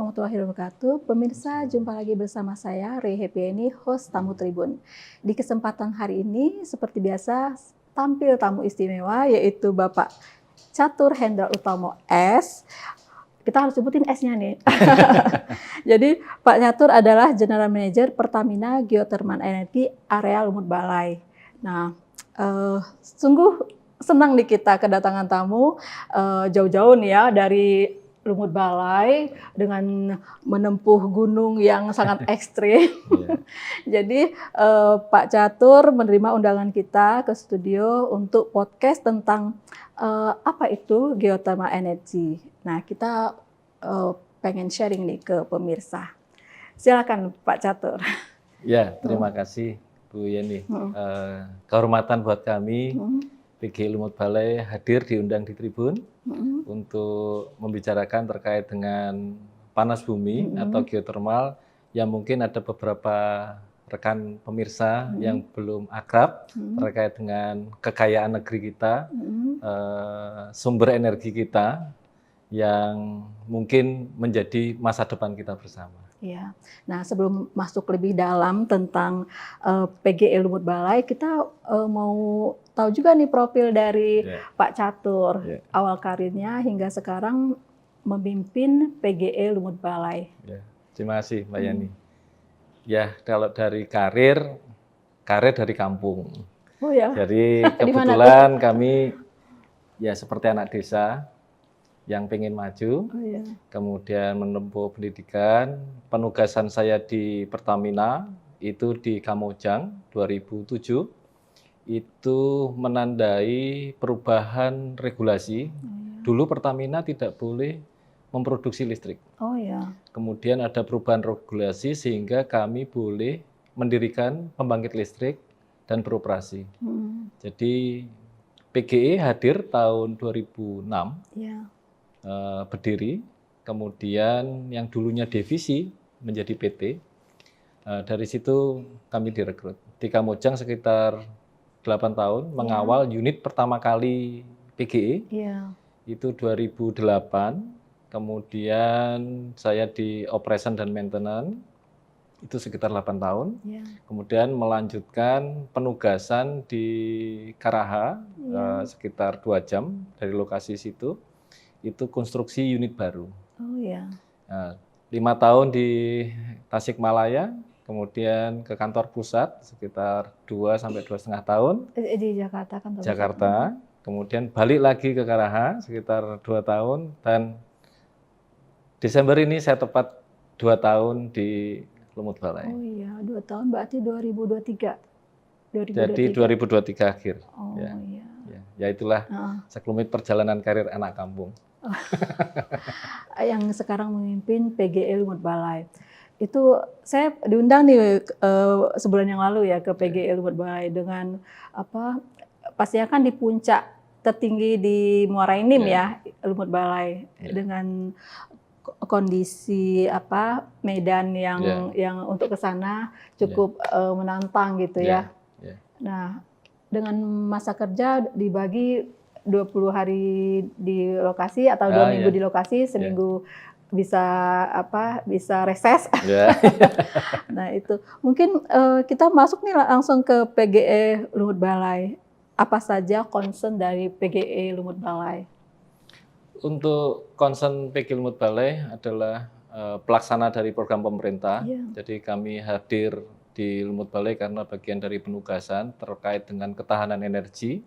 warahmatullahi wabarakatuh. Pemirsa, jumpa lagi bersama saya, Rey Hepieni, host Tamu Tribun. Di kesempatan hari ini, seperti biasa, tampil tamu istimewa, yaitu Bapak Catur Hendra Utomo S. Kita harus sebutin S-nya nih. Jadi, Pak Catur adalah General Manager Pertamina Geothermal Energy Area Lumut Balai. Nah, sungguh senang nih kita kedatangan tamu jauh-jauh nih ya dari Lumut Balai dengan menempuh gunung yang sangat ekstrim. Jadi Pak Catur menerima undangan kita ke studio untuk podcast tentang apa itu geothermal energy. Nah, kita pengen sharing nih ke pemirsa. Silakan Pak Catur. Ya, terima kasih Bu Yeni. Kehormatan buat kami. PGI Lumut Balai hadir diundang di Tribun untuk membicarakan terkait dengan panas bumi atau geothermal yang mungkin ada beberapa rekan pemirsa yang belum akrab terkait dengan kekayaan negeri kita, sumber energi kita yang mungkin menjadi masa depan kita bersama. Ya. Nah, sebelum masuk lebih dalam tentang PGI Lumut Balai, kita mau tahu juga nih profil dari Pak Catur, awal karirnya hingga sekarang memimpin PGI Lumut Balai. Terima kasih Mbak Yani. Ya, kalau dari karir dari kampung. Oh ya. Jadi kebetulan kami ya seperti anak desa yang pengen maju, kemudian menempuh pendidikan. Penugasan saya di Pertamina itu di Kamojang 2007, itu menandai perubahan regulasi. Dulu Pertamina tidak boleh memproduksi listrik. Oh ya. Kemudian ada perubahan regulasi sehingga kami boleh mendirikan pembangkit listrik dan beroperasi. Jadi PGE hadir tahun 2006. Berdiri, kemudian yang dulunya divisi menjadi PT. Dari situ kami direkrut. Di Kamojang sekitar 8 tahun, mengawal unit pertama kali PGE, itu 2008. Kemudian saya di operation dan maintenance, itu sekitar 8 tahun. Kemudian melanjutkan penugasan di Karaha, sekitar 2 jam dari lokasi situ. Itu konstruksi unit baru. 5 tahun di Tasikmalaya, kemudian ke kantor pusat sekitar 2 sampai 2,5 tahun. Di Jakarta kan? Jakarta, kemudian balik lagi ke Karaha sekitar 2 tahun, dan Desember ini saya tepat 2 tahun di Lumut Balai. Oh iya, 2 tahun berarti 2023. Jadi 2023 akhir. Oh iya. Ya itulah sekelumit perjalanan karir anak kampung. Yang sekarang memimpin PGI Lumut Balai. Itu saya diundang nih sebulan yang lalu ya ke PGI Lumut Balai dengan apa? Pastinya kan di puncak tertinggi di Muara Enim ya, Lumut Balai, dengan kondisi apa medan yang untuk ke sana cukup menantang gitu ya. Nah, dengan masa kerja dibagi 20 hari di lokasi atau 2 minggu di lokasi, seminggu bisa reses. Nah, itu mungkin kita masuk nih langsung ke PGE Lumut Balai. Apa saja concern dari PGE Lumut Balai? Untuk concern PGE Lumut Balai adalah pelaksana dari program pemerintah. Jadi kami hadir di Lumut Balai karena bagian dari penugasan terkait dengan ketahanan energi.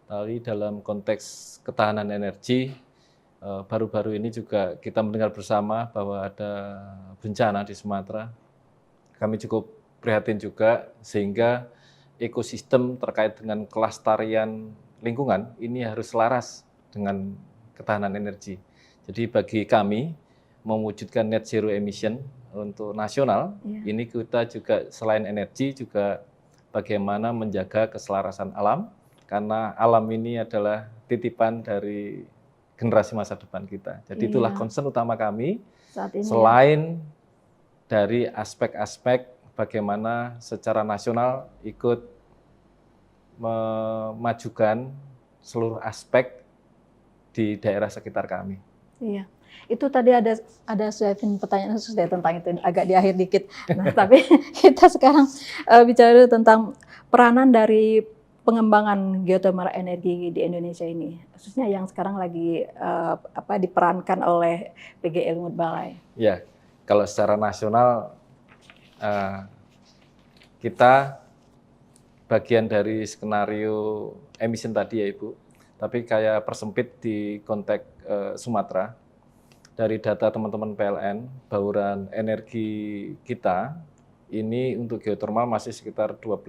Tadi dalam konteks ketahanan energi, baru-baru ini juga kita mendengar bersama bahwa ada bencana di Sumatera. Kami cukup prihatin juga, sehingga ekosistem terkait dengan kelestarian lingkungan ini harus selaras dengan ketahanan energi. Jadi bagi kami mewujudkan net zero emission untuk nasional, ini kita juga selain energi juga bagaimana menjaga keselarasan alam, karena alam ini adalah titipan dari generasi masa depan kita. Jadi itulah concern utama kami saat ini, selain dari aspek-aspek bagaimana secara nasional ikut memajukan seluruh aspek di daerah sekitar kami. Iya. Itu tadi ada suatu pertanyaan khusus deh tentang itu, agak di akhir dikit. Nah, tapi kita sekarang bicara dulu tentang peranan dari pengembangan geothermal energi di Indonesia ini, khususnya yang sekarang lagi diperankan oleh PGE Lumut Balai. Ya, kalau secara nasional kita bagian dari skenario emission tadi ya Ibu, tapi kayak persempit di konteks Sumatera. Dari data teman-teman PLN, bauran energi kita ini untuk geothermal masih sekitar 12%.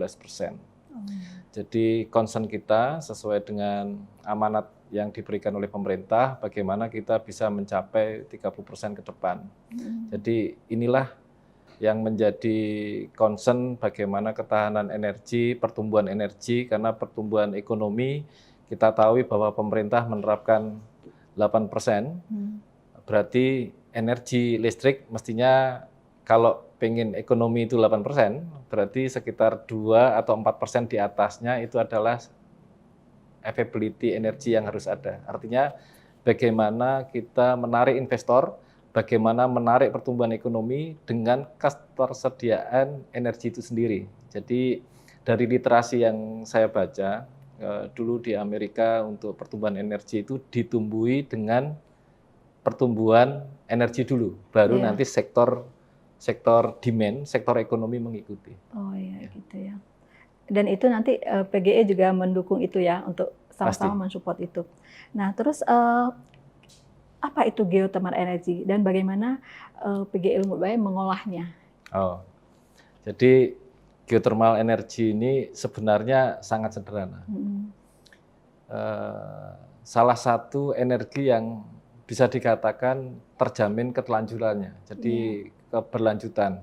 Jadi concern kita sesuai dengan amanat yang diberikan oleh pemerintah, bagaimana kita bisa mencapai 30% ke depan. Jadi inilah yang menjadi concern bagaimana ketahanan energi, pertumbuhan energi, karena pertumbuhan ekonomi kita tahu bahwa pemerintah menerapkan 8%, berarti energi listrik mestinya kalau pengen ekonomi itu 8%, berarti sekitar 2 atau 4% di atasnya itu adalah availability energi yang harus ada. Artinya bagaimana kita menarik investor, bagaimana menarik pertumbuhan ekonomi dengan ketersediaan energi itu sendiri. Jadi dari literasi yang saya baca, dulu di Amerika untuk pertumbuhan energi itu ditumbuhi dengan pertumbuhan energi dulu, baru nanti sektor demand, sektor ekonomi mengikuti. Oh iya, gitu ya. Dan itu nanti PGE juga mendukung itu ya, untuk sama-sama mensupport itu. Nah, terus apa itu geothermal energy dan bagaimana PGE Lumut Balai mengolahnya? Oh, jadi geothermal energy ini sebenarnya sangat sederhana. Salah satu energi yang bisa dikatakan terjamin ketelanjutannya, jadi keberlanjutan.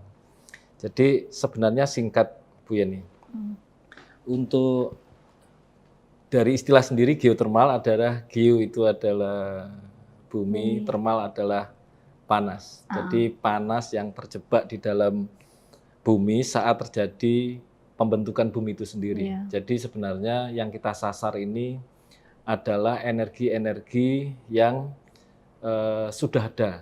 Jadi sebenarnya singkat Bu Yeni, untuk dari istilah sendiri geothermal adalah geo itu adalah bumi, thermal adalah panas. Jadi panas yang terjebak di dalam bumi saat terjadi pembentukan bumi itu sendiri. Jadi sebenarnya yang kita sasar ini adalah energi-energi yang sudah ada.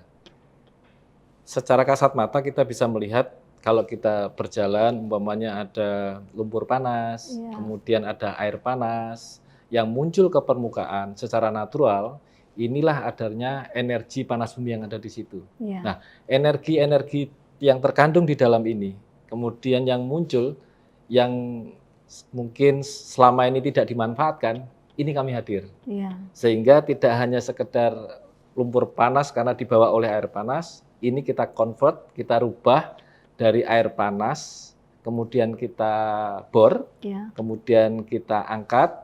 Secara kasat mata kita bisa melihat kalau kita berjalan, umpamanya ada lumpur panas, kemudian ada air panas yang muncul ke permukaan secara natural, inilah adanya energi panas bumi yang ada di situ. Nah, energi-energi yang terkandung di dalam ini, kemudian yang muncul, yang mungkin selama ini tidak dimanfaatkan, ini kami hadir. Sehingga tidak hanya sekedar lumpur panas karena dibawa oleh air panas, ini kita convert, kita rubah dari air panas, kemudian kita bor, kemudian kita angkat,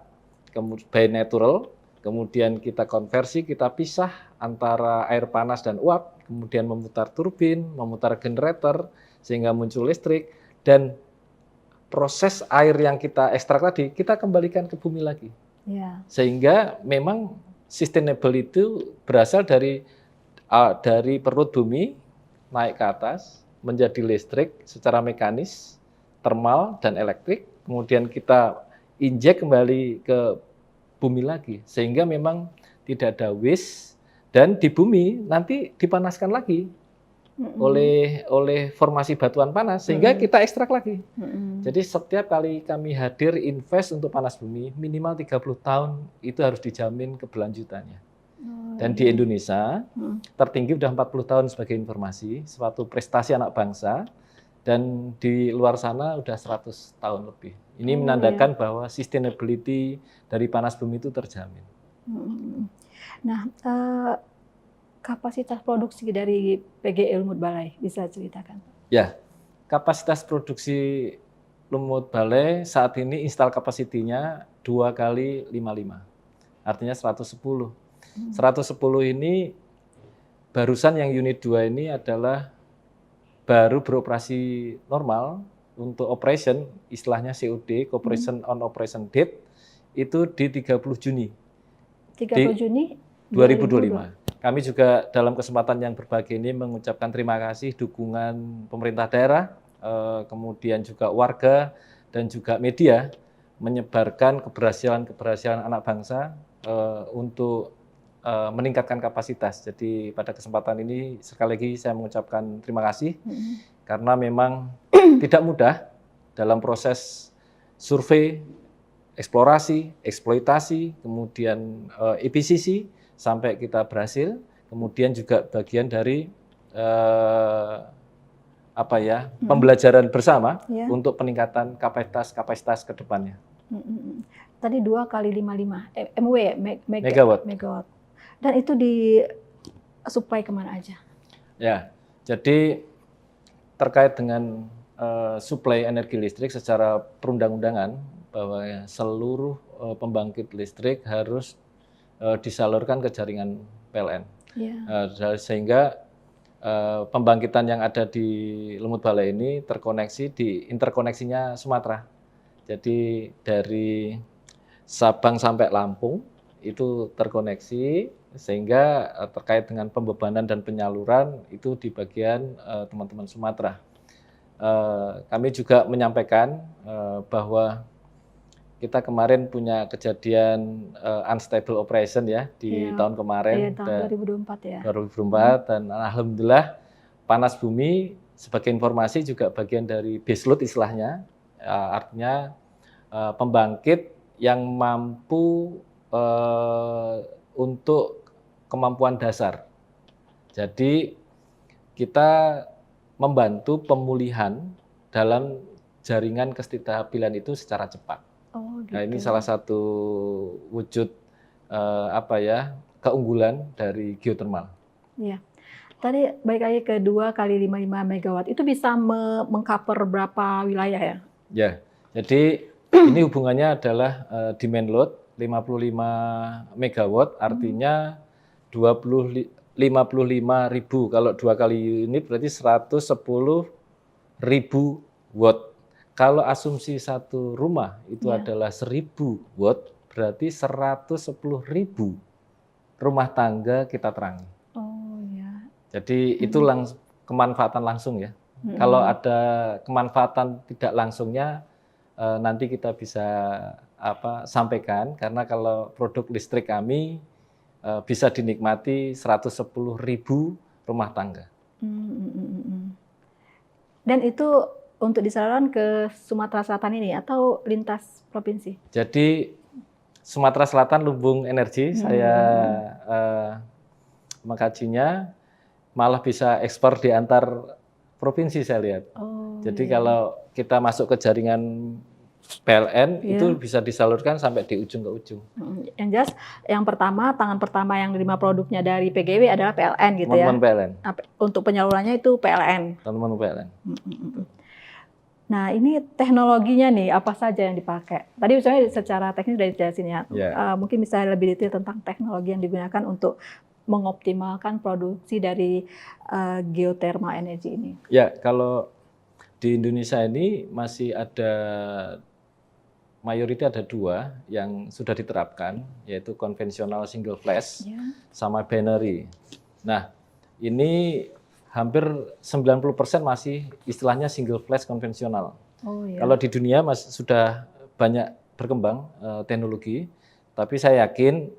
by natural, kemudian kita konversi, kita pisah antara air panas dan uap, kemudian memutar turbin, memutar generator, sehingga muncul listrik, dan proses air yang kita ekstrak tadi, kita kembalikan ke bumi lagi. Sehingga memang sustainable itu berasal dari perut bumi naik ke atas menjadi listrik secara mekanis, thermal dan elektrik, kemudian kita injek kembali ke bumi lagi, sehingga memang tidak ada waste, dan di bumi nanti dipanaskan lagi oleh formasi batuan panas, sehingga kita ekstrak lagi. Jadi setiap kali kami hadir invest untuk panas bumi, minimal 30 tahun itu harus dijamin keberlanjutannya. Dan di Indonesia tertinggi udah 40 tahun sebagai informasi, suatu prestasi anak bangsa, dan di luar sana udah 100 tahun lebih. Ini menandakan bahwa sustainability dari panas bumi itu terjamin. Nah, kapasitas produksi dari PGE Lumut Balai bisa ceritakan? Ya, kapasitas produksi Lumut Balai saat ini install kapasitinya 2 kali 55, artinya 110. 110 ini barusan yang unit 2 ini adalah baru beroperasi normal untuk operation, istilahnya COD, Operation on Operation Date, itu di 30 Juni. 30 Juni 2025. Kami juga dalam kesempatan yang berbahagia ini mengucapkan terima kasih dukungan pemerintah daerah, kemudian juga warga dan juga media menyebarkan keberhasilan anak bangsa untuk meningkatkan kapasitas. Jadi pada kesempatan ini sekali lagi saya mengucapkan terima kasih karena memang tidak mudah dalam proses survei, eksplorasi, eksploitasi, kemudian EPCC sampai kita berhasil, kemudian juga bagian dari pembelajaran bersama untuk peningkatan kapasitas ke depannya. Tadi 2 kali 55 MW ya? Megawatt. Dan itu disuplai kemana aja? Ya, jadi terkait dengan suplai energi listrik secara perundang-undangan bahwa seluruh pembangkit listrik harus disalurkan ke jaringan PLN. Sehingga pembangkitan yang ada di Lumut Balai ini terkoneksi di interkoneksinya Sumatera. Jadi dari Sabang sampai Lampung itu terkoneksi sehingga terkait dengan pembebanan dan penyaluran itu di bagian teman-teman Sumatera. Kami juga menyampaikan bahwa kita kemarin punya kejadian unstable operation ya di tahun kemarin, tahun 2024 ya. 2024 dan alhamdulillah panas bumi sebagai informasi juga bagian dari baseload istilahnya, artinya pembangkit yang mampu untuk kemampuan dasar. Jadi kita membantu pemulihan dalam jaringan kestabilan itu secara cepat. Gitu. Nah, ini salah satu wujud keunggulan dari geothermal. Iya. Tadi balik lagi ke 2 kali 55 megawatt, itu bisa mengcover berapa wilayah ya? Ya, jadi ini hubungannya adalah demand load 55 megawatt, artinya 55.000. Kalau 2 kali unit berarti 110.000 watt. Kalau asumsi satu rumah itu adalah 1.000 watt, berarti 110.000 rumah tangga kita terangi. Jadi itu kemanfaatan langsung ya. Kalau ada kemanfaatan tidak langsungnya, nanti kita bisa sampaikan, karena kalau produk listrik kami bisa dinikmati 110.000 rumah tangga. Dan itu untuk disalurkan ke Sumatera Selatan ini atau lintas provinsi? Jadi Sumatera Selatan Lumbung Energi, saya mengkajinya malah bisa ekspor di antar provinsi saya lihat. Jadi kalau kita masuk ke jaringan PLN itu bisa disalurkan sampai di ujung ke ujung. Yang jelas, tangan pertama yang menerima produknya dari PGW adalah PLN gitu ya? Teman-teman PLN. Untuk penyalurannya itu PLN? Teman-teman PLN. Nah, ini teknologinya nih, apa saja yang dipakai? Tadi misalnya secara teknis sudah dijelasin ya. Mungkin bisa lebih detail tentang teknologi yang digunakan untuk mengoptimalkan produksi dari geothermal energy ini. Ya, kalau di Indonesia ini masih ada mayoritas ada 2 yang sudah diterapkan, yaitu konvensional single flash sama binary. Nah, ini hampir 90% masih istilahnya single flash konvensional. Kalau di dunia sudah banyak berkembang teknologi, tapi saya yakin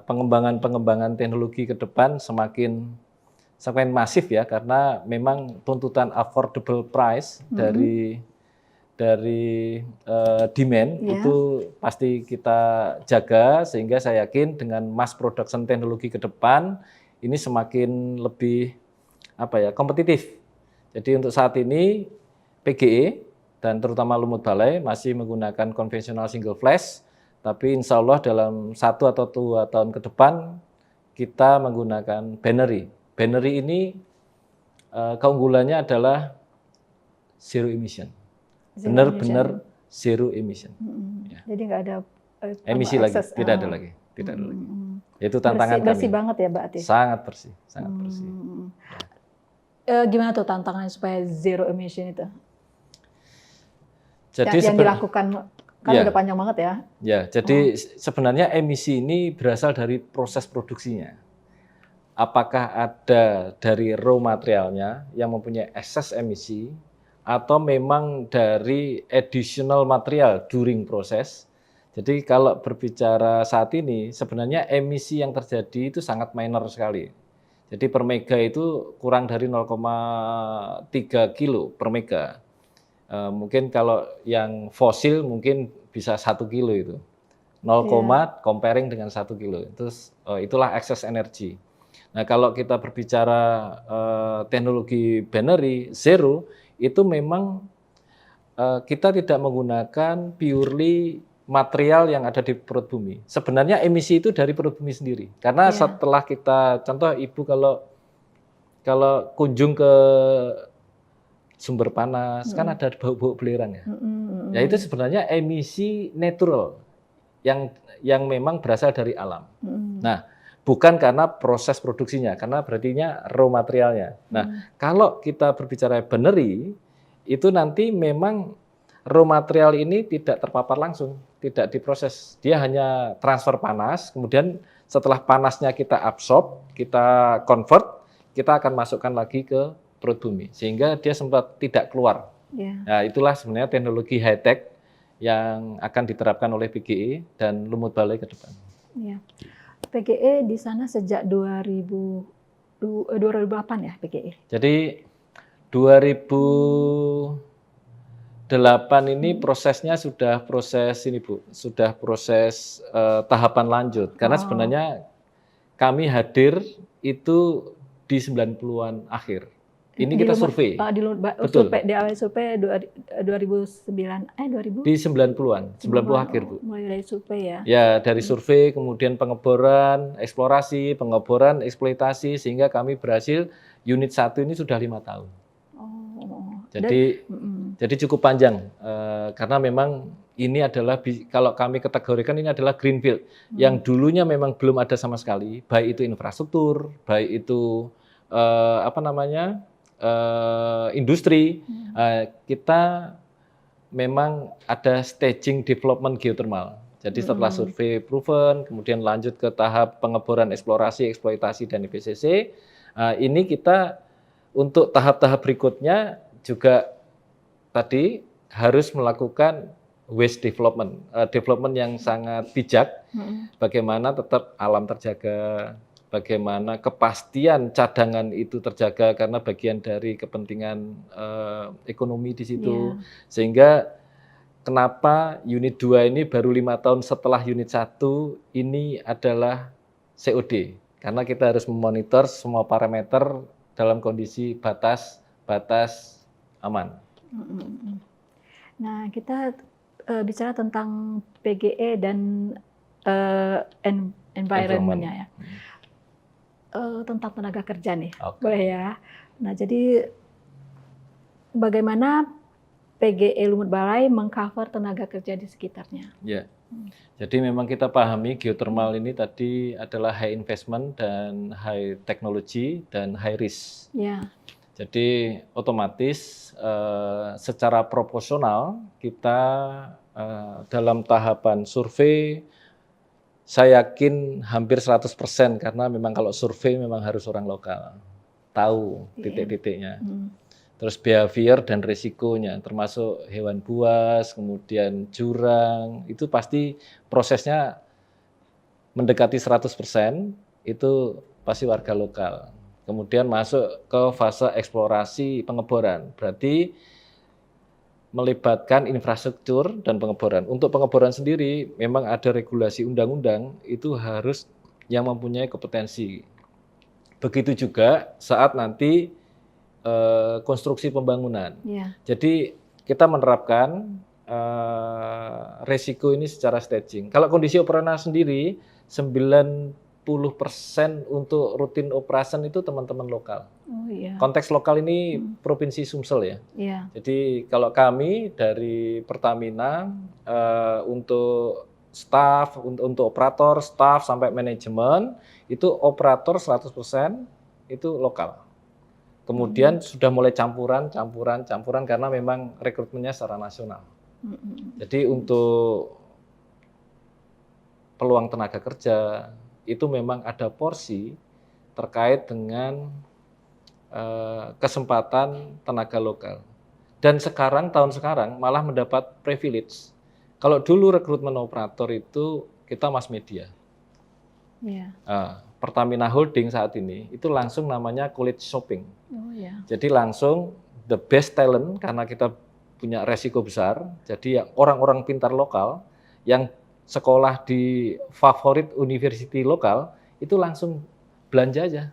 pengembangan teknologi ke depan semakin masif ya, karena memang tuntutan affordable price dari demand itu pasti kita jaga, sehingga saya yakin dengan mass production teknologi ke depan ini semakin lebih kompetitif. Jadi untuk saat ini PGE dan terutama Lumut Balai masih menggunakan konvensional single flash, tapi insya Allah dalam 1 atau 2 tahun ke depan kita menggunakan binary. Binary ini keunggulannya adalah zero emission. Benar-benar zero emission. Jadi nggak ada emisi lagi, tidak ada lagi. Itu tantangan kami. Bersih banget ya, berarti? Sangat bersih, sangat bersih. Gimana tuh tantangannya supaya zero emission itu? Jadi yang dilakukan kan udah panjang banget ya? Ya, jadi sebenarnya emisi ini berasal dari proses produksinya. Apakah ada dari raw materialnya yang mempunyai excess emisi, atau memang dari additional material during proses. Jadi kalau berbicara saat ini, sebenarnya emisi yang terjadi itu sangat minor sekali. Jadi per mega itu kurang dari 0,3 kilo per mega. Mungkin kalau yang fosil mungkin bisa 1 kilo itu. 0, Iya. comparing dengan 1 kilo. Terus itulah excess energy. Nah kalau kita berbicara teknologi binary zero, itu memang kita tidak menggunakan purely material yang ada di perut bumi. Sebenarnya emisi itu dari perut bumi sendiri. Karena Iya. setelah kita, contoh Ibu kalau kunjung ke sumber panas, kan Mm-mm. ada bau-bau belerang ya. Mm-mm, Ya itu mm-mm. sebenarnya emisi natural yang memang berasal dari alam. Mm-mm. Nah, bukan karena proses produksinya, karena berartinya raw materialnya. Nah, Mm-mm. kalau kita berbicara binary, itu nanti memang raw material ini tidak terpapar langsung, tidak diproses. Dia hanya transfer panas, kemudian setelah panasnya kita absorb, kita convert, kita akan masukkan lagi ke perut bumi, sehingga dia sempat tidak keluar. Iya. Nah, itulah sebenarnya teknologi high-tech yang akan diterapkan oleh PGE dan Lumut Balai ke depan. Iya. PGE di sana sejak 2008 ya PGE. Jadi 2008 ini prosesnya sudah proses ini Bu, sudah proses tahapan lanjut. Karena Oh, sebenarnya kami hadir itu di 90-an akhir. Ini di kita Lumut, survei. di Lumut, Betul. survei di awal survei 2009 Di 90-an, 90 akhir Bu. mulai dari survei ya. Ya, dari survei, kemudian pengeboran, eksplorasi, pengeboran, eksploitasi, sehingga kami berhasil unit 1 ini sudah 5 tahun. Oh, Jadi cukup panjang, karena memang ini adalah, kalau kami kategorikan ini adalah greenfield, yang dulunya memang belum ada sama sekali, baik itu infrastruktur, baik itu industri, kita memang ada staging development geothermal. Jadi setelah survei proven, kemudian lanjut ke tahap pengeboran, eksplorasi, eksploitasi, dan IPCC. Ini kita untuk tahap-tahap berikutnya juga tadi harus melakukan waste development, development yang sangat bijak, bagaimana tetap alam terjaga, bagaimana kepastian cadangan itu terjaga karena bagian dari kepentingan ekonomi di situ, sehingga kenapa unit 2 ini baru 5 tahun setelah unit 1 ini adalah COD, karena kita harus memonitor semua parameter dalam kondisi batas aman. Nah, kita bicara tentang PGE dan environment-nya ya. Tentang tenaga kerja nih, boleh ya. Nah, jadi bagaimana PGE Lumut Balai mengcover tenaga kerja di sekitarnya? Ya, jadi memang kita pahami geothermal ini tadi adalah high investment dan high technology dan high risk. Ya. Jadi otomatis secara proporsional kita dalam tahapan survei, saya yakin hampir 100%, karena memang kalau survei memang harus orang lokal, tahu titik-titiknya. Terus behavior dan risikonya, termasuk hewan buas, kemudian jurang, itu pasti prosesnya mendekati 100%, itu pasti warga lokal. Kemudian masuk ke fase eksplorasi pengeboran, berarti melibatkan infrastruktur dan pengeboran. Untuk pengeboran sendiri memang ada regulasi undang-undang, itu harus yang mempunyai kompetensi. Begitu juga saat nanti konstruksi pembangunan. Jadi kita menerapkan resiko ini secara staging. Kalau kondisi operasional sendiri 90% untuk rutin operation itu teman-teman lokal. Konteks lokal ini Provinsi Sumsel ya. Jadi kalau kami dari Pertamina untuk staff, untuk operator, staff sampai manajemen itu operator 100% itu lokal. Kemudian sudah mulai campuran karena memang rekrutmennya secara nasional. Jadi untuk peluang tenaga kerja itu memang ada porsi terkait dengan kesempatan tenaga lokal. Dan tahun sekarang malah mendapat privilege, Kalau dulu rekrutmen operator itu kita mass media. Iya. Pertamina Holding saat ini itu langsung namanya college shopping. Oh ya. Jadi langsung the best talent karena kita punya resiko besar. Jadi orang-orang pintar lokal yang sekolah di favorit university lokal itu langsung belanja aja.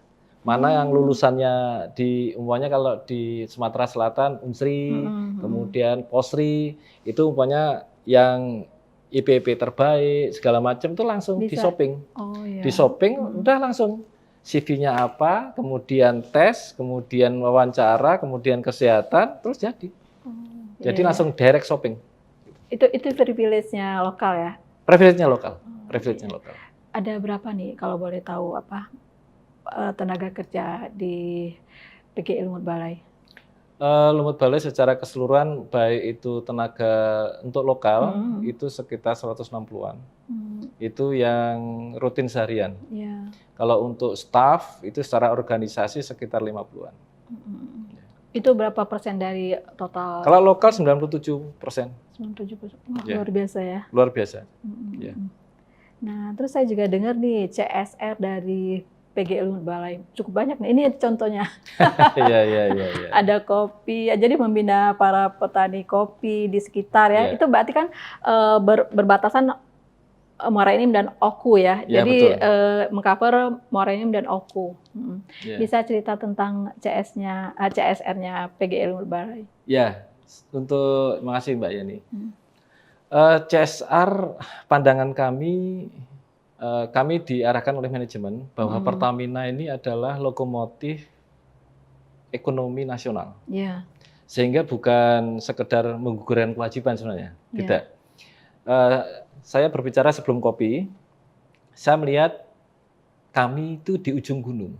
Mana yang lulusannya di umpamanya kalau di Sumatera Selatan Unsri, kemudian Posri, itu umpamanya yang IPP terbaik segala macam itu langsung di shopping. Oh, iya. Di shopping udah langsung CV-nya apa, kemudian tes, kemudian wawancara, kemudian kesehatan, terus jadi. Jadi langsung direct shopping. Itu privilege-nya lokal ya? Privilege-nya lokal. Privilege-nya lokal. Ada berapa nih kalau boleh tahu apa tenaga kerja di PGI Lumut Balai? Lumut Balai secara keseluruhan baik itu tenaga untuk lokal itu sekitar 160-an. Itu yang rutin seharian. Kalau untuk staff itu secara organisasi sekitar 50-an. Itu berapa persen dari total? Kalau lokal 97%. 97%. Luar biasa ya. Luar biasa. Nah, terus saya juga dengar nih CSR dari PGI Lumut Balai cukup banyak nih. Ini contohnya. Iya. Ada kopi, jadi membina para petani kopi di sekitar ya. Itu berarti kan berbatasan Muara Enim dan Oku ya. Jadi mengcover Muara Enim dan Oku. Bisa cerita tentang CSR-nya PGI Lumut Balai? Ya, makasih Mbak Yani. CSR pandangan kami diarahkan oleh manajemen bahwa Pertamina ini adalah lokomotif ekonomi nasional. Sehingga bukan sekedar menggugurkan kewajiban sebenarnya. Tidak. Saya berbicara sebelum kopi, saya melihat kami itu di ujung gunung.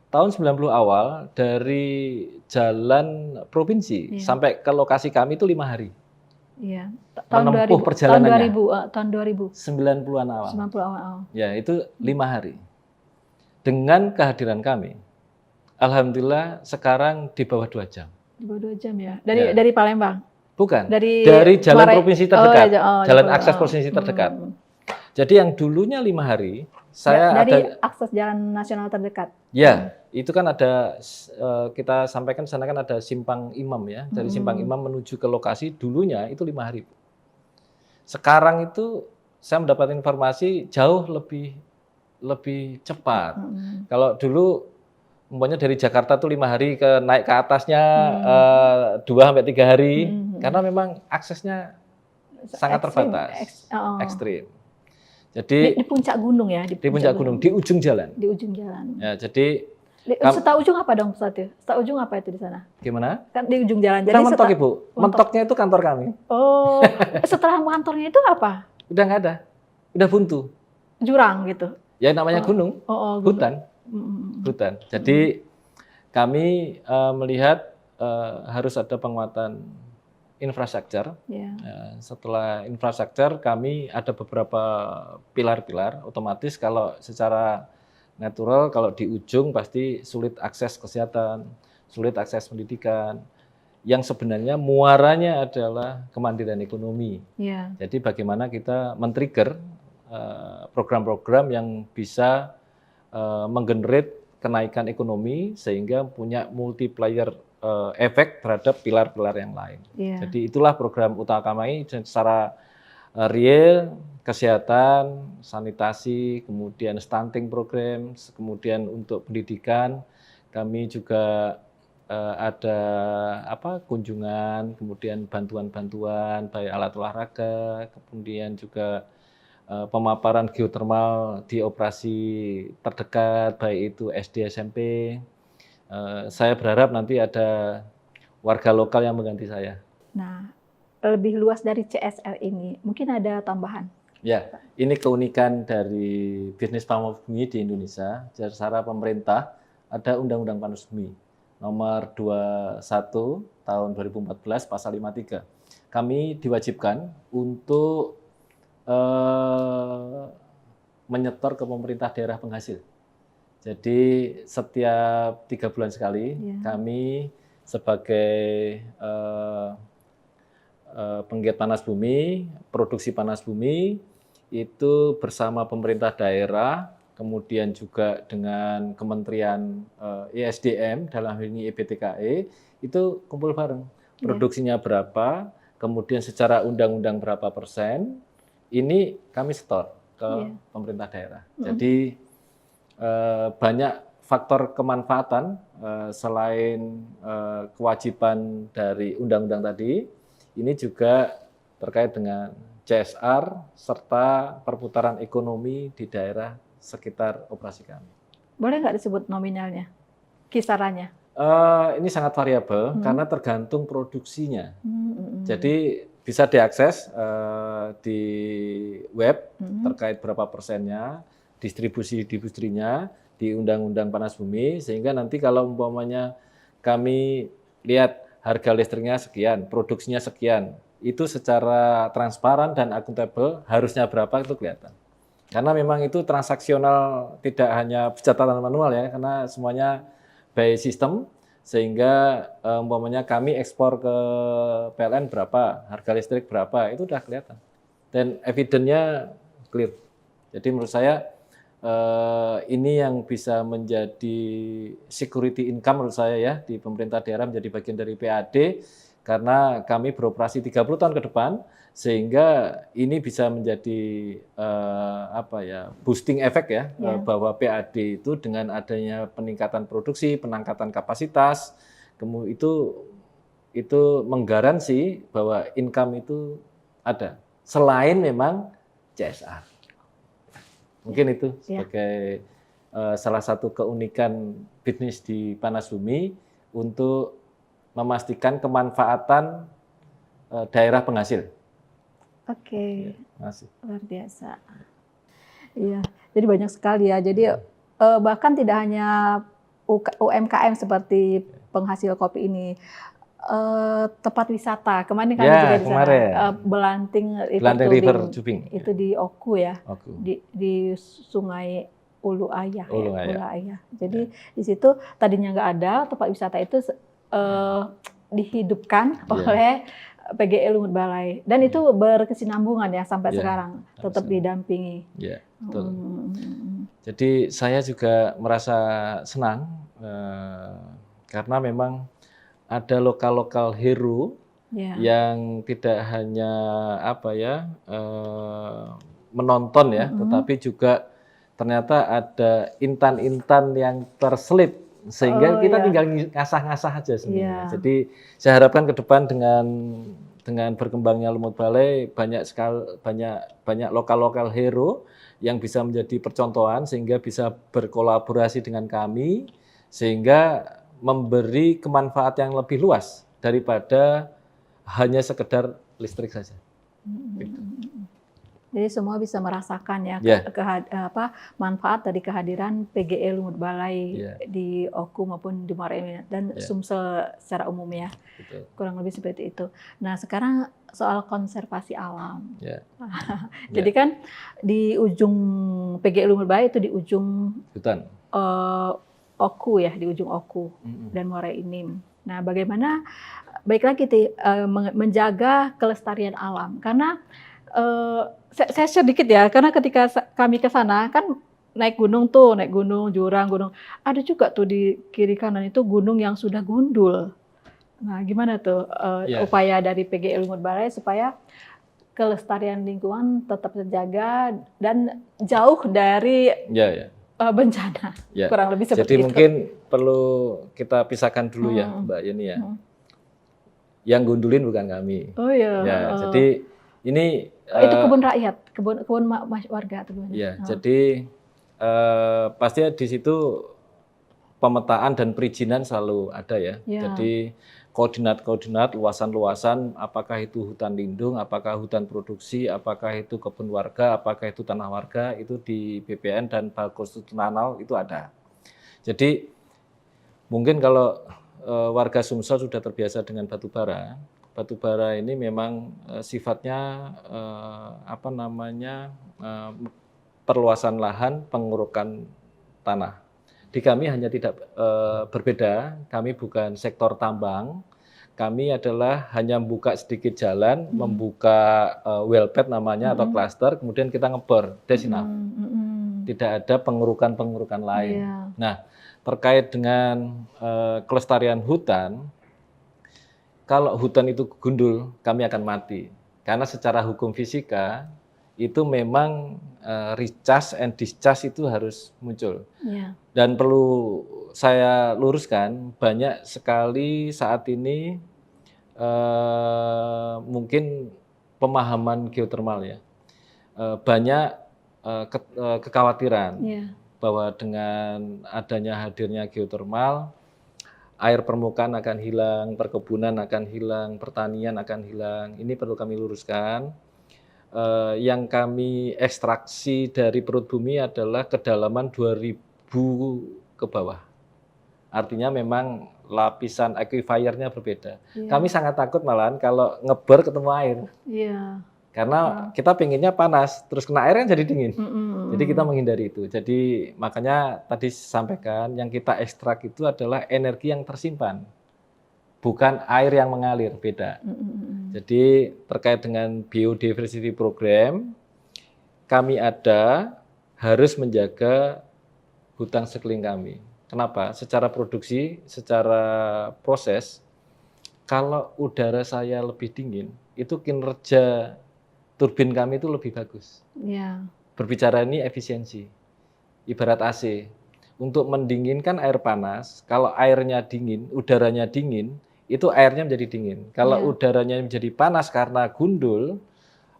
Tahun 90 awal dari jalan provinsi sampai ke lokasi kami itu 5 hari. Iya. Menempuh perjalanannya. Tahun 2000. 90-an awal. 90 awal. Ya, itu 5 hari. Dengan kehadiran kami, alhamdulillah sekarang di bawah 2 jam. Di bawah 2 jam ya. Dari Palembang. Bukan. Dari jalan provinsi terdekat. Jalan akses provinsi terdekat. Jadi yang dulunya 5 hari, dari akses jalan nasional terdekat. Ya, itu kan ada kita sampaikan di sana kan ada simpang Imam ya. Dari simpang Imam menuju ke lokasi dulunya itu 5 hari. Sekarang itu saya mendapat informasi jauh lebih cepat. Kalau dulu umpamanya dari Jakarta tuh 5 hari naik ke atasnya 2-3 hari karena memang aksesnya sangat terbatas, ekstrim. Jadi di puncak gunung ya, di puncak gunung, di ujung jalan. Di ujung jalan. Ya, jadi setelah ujung apa dong Ustaz ya? Setelah ujung apa itu di sana? Gimana? Kan di ujung jalan. Jadi mentok Ibu. Mentoknya itu kantor kami. Oh, setelah kantornya itu apa? Udah nggak ada. Udah buntu. Jurang gitu. Ya namanya gunung. Hutan. Hutan. Jadi kami melihat harus ada penguatan infrastruktur. Setelah infrastruktur kami ada beberapa pilar-pilar. Otomatis kalau secara natural kalau di ujung pasti sulit akses kesehatan, sulit akses pendidikan. Yang sebenarnya muaranya adalah kemandirian ekonomi. Jadi bagaimana kita men-trigger program-program yang bisa menggenerate kenaikan ekonomi sehingga punya multiplier efek terhadap pilar-pilar yang lain. Jadi itulah program utama kami secara real, kesehatan, sanitasi, kemudian stunting program, kemudian untuk pendidikan kami juga ada kunjungan, kemudian bantuan-bantuan baik alat olahraga, kemudian juga pemaparan geotermal di operasi terdekat baik itu SD SMP. Saya berharap nanti ada warga lokal yang mengganti saya. Nah, lebih luas dari CSR ini, mungkin ada tambahan? Ya, ini keunikan dari bisnis panas bumi di Indonesia. Secara pemerintah ada Undang-Undang Panas Bumi nomor 21 tahun 2014 pasal 53. Kami diwajibkan untuk menyetor ke pemerintah daerah penghasil. Jadi setiap 3 bulan sekali kami sebagai penggiat panas bumi, produksi panas bumi, itu bersama pemerintah daerah, kemudian juga dengan Kementerian ESDM, dalam hal ini EBTKE, itu kumpul bareng. Produksinya berapa, kemudian secara undang-undang berapa persen, ini kami setor ke pemerintah daerah. Jadi banyak faktor kemanfaatan selain kewajiban dari undang-undang tadi, ini juga terkait dengan CSR serta perputaran ekonomi di daerah sekitar operasi kami. Boleh nggak disebut nominalnya, kisarannya? Ini sangat variabel karena tergantung produksinya. Jadi bisa diakses di web terkait berapa persennya, distribusinya di Undang-Undang Panas Bumi, sehingga nanti kalau umpamanya kami lihat harga listriknya sekian, produksinya sekian, itu secara transparan dan akuntabel harusnya berapa itu kelihatan. Karena memang itu transaksional, tidak hanya catatan manual ya, karena semuanya by system, sehingga umpamanya kami ekspor ke PLN berapa, harga listrik berapa, itu udah kelihatan. Dan evidence-nya clear. Jadi menurut saya ini yang bisa menjadi security income menurut saya ya, di pemerintah daerah, menjadi bagian dari PAD, karena kami beroperasi 30 tahun ke depan, sehingga ini bisa menjadi boosting efek ya, bahwa PAD itu dengan adanya peningkatan produksi, peningkatan kapasitas, kemudian itu menggaransi bahwa income itu ada, selain memang CSR. Mungkin itu sebagai salah satu keunikan bisnis di Panas Bumi untuk memastikan kemanfaatan daerah penghasil. Oke, luar biasa. Iya, jadi banyak sekali ya. Jadi bahkan tidak hanya UMKM seperti penghasil kopi ini, tempat wisata. Kemarin kami juga di sana, Belanting River Tubing. Itu di Oku ya, di Sungai Ulu Ayah. Jadi di situ tadinya nggak ada, tempat wisata itu dihidupkan oleh PGE Lumut Balai, dan itu berkesinambungan ya sampai sekarang, tetap didampingi. Ya, betul. Jadi saya juga merasa senang karena memang ada lokal hero yang tidak hanya menonton ya, tetapi juga ternyata ada intan-intan yang terselip, sehingga kita tinggal ngasah-ngasah aja sebenarnya. Jadi saya harapkan ke depan dengan berkembangnya Lumut Balai, banyak lokal hero yang bisa menjadi percontohan, sehingga bisa berkolaborasi dengan kami, sehingga memberi kemanfaat yang lebih luas daripada hanya sekedar listrik saja. Jadi semua bisa merasakan ya manfaat dari kehadiran PGE Lumut Balai di Oku maupun di Muara Enim dan Sumsel secara umum ya. Betul. Kurang lebih seperti itu. Nah sekarang soal konservasi alam. Jadi kan di ujung PGE Lumut Balai itu di ujung hutan. Oku ya, di ujung Oku dan Muara Enim. Nah bagaimana baik lagi menjaga kelestarian alam, karena saya sedikit ya, karena ketika kami ke sana kan naik gunung, jurang, ada juga tuh di kiri kanan itu gunung yang sudah gundul. Nah gimana tuh upaya dari PGE Lumut Balai supaya kelestarian lingkungan tetap terjaga dan jauh dari bencana, kurang lebih seperti itu. Jadi mungkin perlu kita pisahkan dulu ya Mbak Yeni ya. Yang gundulin bukan kami. Jadi ini itu kebun rakyat, kebun warga atau gimana? Jadi pastinya di situ pemetaan dan perizinan selalu ada ya. Jadi koordinat luasan-luasan, apakah itu hutan lindung, apakah hutan produksi, apakah itu kebun warga, apakah itu tanah warga, itu di BPN dan Balkonstitusional itu ada. Jadi mungkin kalau warga Sumsel sudah terbiasa dengan batu bara ini memang sifatnya perluasan lahan, pengurukan tanah. Di kami hanya tidak berbeda, kami bukan sektor tambang, kami adalah hanya membuka sedikit jalan, membuka well pad namanya atau cluster, kemudian kita ngebor, that's enough. Tidak ada pengurukan-pengurukan lain. Iya. Nah, terkait dengan kelestarian hutan, kalau hutan itu gundul, kami akan mati. Karena secara hukum fisika, itu memang recharge and discharge itu harus muncul. Iya. Dan perlu saya luruskan, banyak sekali saat ini mungkin pemahaman geotermal ya. Banyak kekhawatiran bahwa dengan adanya hadirnya geotermal, air permukaan akan hilang, perkebunan akan hilang, pertanian akan hilang. Ini perlu kami luruskan. Yang kami ekstraksi dari perut bumi adalah kedalaman 2000 ke bawah. Artinya memang lapisan aquifiernya berbeda. Kami sangat takut malahan kalau ngebor ketemu air. Karena kita pengennya panas, terus kena air kan jadi dingin. Jadi kita menghindari itu. Jadi makanya tadi sampaikan yang kita ekstrak itu adalah energi yang tersimpan. Bukan air yang mengalir, beda. Jadi terkait dengan biodiversity program, kami harus menjaga hutan sekeliling kami. Kenapa? Secara produksi, secara proses, kalau udara saya lebih dingin, itu kinerja turbin kami itu lebih bagus. Berbicara ini efisiensi. Ibarat AC, untuk mendinginkan air panas, kalau airnya dingin, udaranya dingin, itu airnya menjadi dingin. Kalau udaranya menjadi panas karena gundul,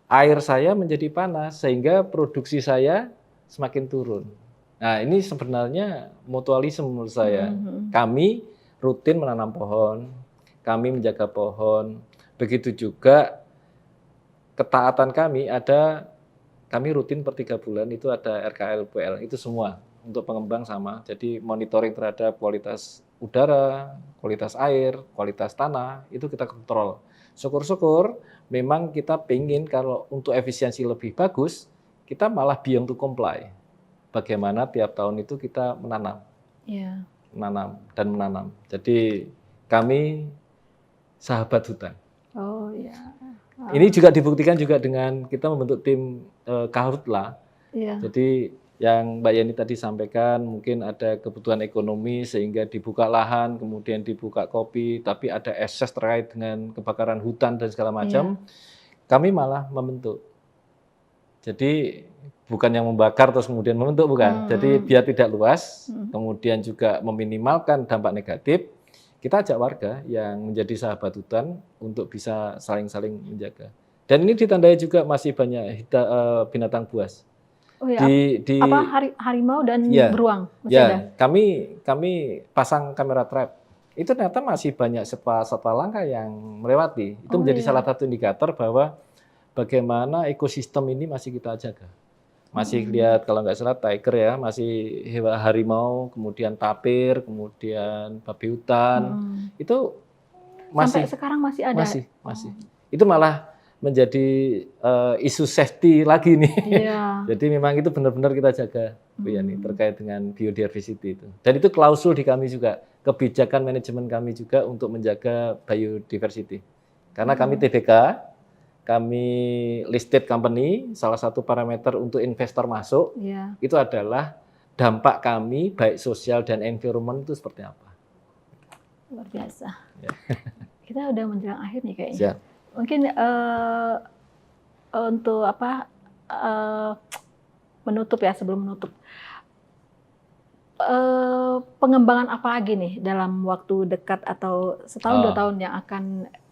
air saya menjadi panas sehingga produksi saya semakin turun. Nah, ini sebenarnya mutualisme menurut saya. Kami rutin menanam pohon, kami menjaga pohon. Begitu juga ketaatan kami kami rutin per 3 bulan itu ada RKL, PL, itu semua untuk pengembang sama. Jadi monitoring terhadap kualitas udara, kualitas air, kualitas tanah, itu kita kontrol. Syukur-syukur memang kita pengen kalau untuk efisiensi lebih bagus, kita malah beyond to comply. Bagaimana tiap tahun itu kita menanam. Menanam dan menanam. Jadi kami sahabat hutan. Ini juga dibuktikan juga dengan kita membentuk tim Kahutla. Jadi yang Mbak Yani tadi sampaikan, mungkin ada kebutuhan ekonomi sehingga dibuka lahan, kemudian dibuka kopi, tapi ada ekses terkait dengan kebakaran hutan dan segala macam. Kami malah membentuk. Jadi bukan yang membakar terus kemudian membentuk, bukan. Jadi biar tidak luas, kemudian juga meminimalkan dampak negatif, kita ajak warga yang menjadi sahabat hutan untuk bisa saling-saling menjaga. Dan ini ditandai juga masih banyak binatang buas. Harimau dan beruang masih ada? Kami pasang kamera trap. Itu ternyata masih banyak satwa langka yang melewati. Itu menjadi salah satu indikator bahwa bagaimana ekosistem ini masih kita jaga. Masih lihat kalau nggak salah tiger ya, masih harimau, kemudian tapir, kemudian babi hutan. Itu masih sampai sekarang masih ada. Masih. Itu malah menjadi isu safety lagi nih. Jadi memang itu benar-benar kita jaga, Bu Yani, terkait dengan biodiversity itu. Dan itu klausul di kami juga, kebijakan manajemen kami juga untuk menjaga biodiversity. Karena kami TBK, kami listed company, salah satu parameter untuk investor masuk, itu adalah dampak kami, baik sosial dan environment itu seperti apa. Luar biasa. Kita udah menjelang akhir nih kayaknya. Mungkin untuk menutup ya, sebelum menutup. Pengembangan apa lagi nih dalam waktu dekat atau setahun 2 tahun yang akan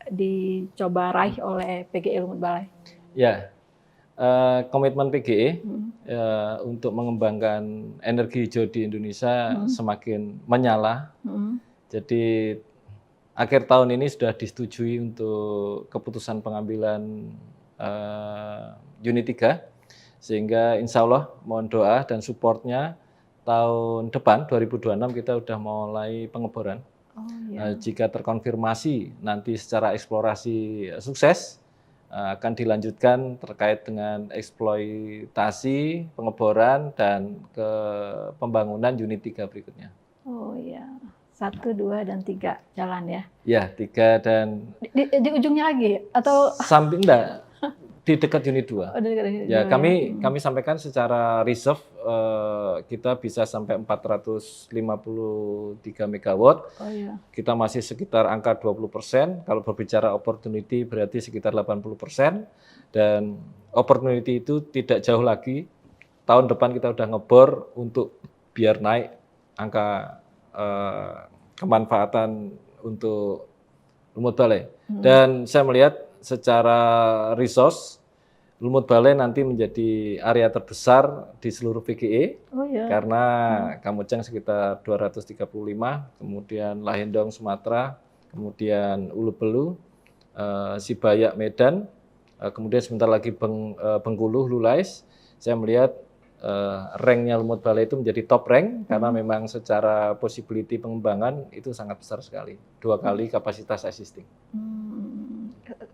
dicoba raih oleh PGE Lumut Balai? Komitmen PGE untuk mengembangkan energi hijau di Indonesia semakin menyala. Jadi akhir tahun ini sudah disetujui untuk keputusan pengambilan unit 3, sehingga insya Allah mohon doa dan supportnya tahun depan 2026 kita sudah mulai pengeboran. Jika terkonfirmasi nanti secara eksplorasi sukses, akan dilanjutkan terkait dengan eksploitasi, pengeboran, dan ke pembangunan unit 3 berikutnya. 1, 2, dan 3 jalan ya? Ya, 3 dan... Di ujungnya lagi? Atau samping enggak, di dekat unit 2. Oh, di dekat unit 2 Ya, ya? kami sampaikan secara reserve kita bisa sampai 453 megawatt. Oh iya. Kita masih sekitar angka 20%. Kalau berbicara opportunity berarti sekitar 80%. Dan opportunity itu tidak jauh lagi. Tahun depan kita udah ngebor untuk biar naik angka kemanfaatan untuk Lumut Balai. Dan saya melihat secara resource, Lumut Balai nanti menjadi area terbesar di seluruh PGE. Oh iya. Karena Kamojang sekitar 235, kemudian Lahendong Sumatera, kemudian Ulu Belu, Sibayak Medan, kemudian sebentar lagi Bengkulu, Lulais. Saya melihat ranknya Lumut Balai itu menjadi top rank karena memang secara possibility pengembangan itu sangat besar sekali, 2 kali kapasitas existing.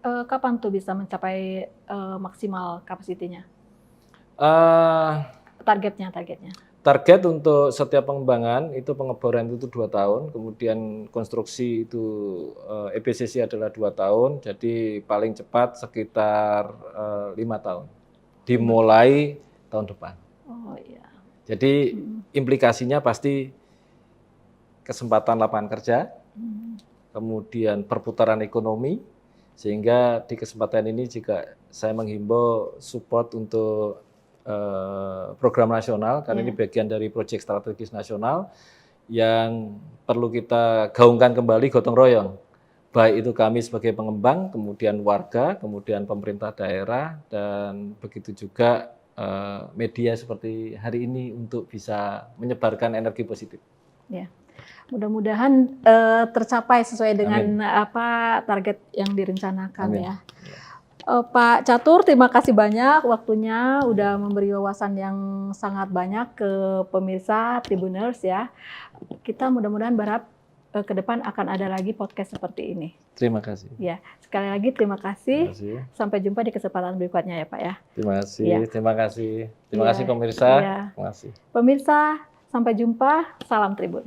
Kapan tuh bisa mencapai maksimal kapasitinya? Targetnya? Target untuk setiap pengembangan itu pengeboran itu 2 tahun, kemudian konstruksi itu EPCC adalah 2 tahun, jadi paling cepat sekitar 5 tahun, dimulai tahun depan. Oh iya. Jadi implikasinya pasti kesempatan lapangan kerja, kemudian perputaran ekonomi, sehingga di kesempatan ini juga saya menghimbau support untuk program nasional, karena ini bagian dari proyek strategis nasional yang perlu kita gaungkan kembali gotong royong. Baik itu kami sebagai pengembang, kemudian warga, kemudian pemerintah daerah, dan begitu juga media seperti hari ini untuk bisa menyebarkan energi positif. Ya, mudah-mudahan tercapai sesuai dengan target yang direncanakan. Amin. Ya. Pak Catur, terima kasih banyak waktunya udah memberi wawasan yang sangat banyak ke pemirsa Tribuners ya. Kita mudah-mudahan berharap ke depan akan ada lagi podcast seperti ini. Terima kasih. Ya, sekali lagi terima kasih. Sampai jumpa di kesempatan berikutnya ya Pak ya. Terima kasih. Ya. Terima kasih. Terima kasih pemirsa. Ya. Terima kasih. Pemirsa, sampai jumpa. Salam Tribun.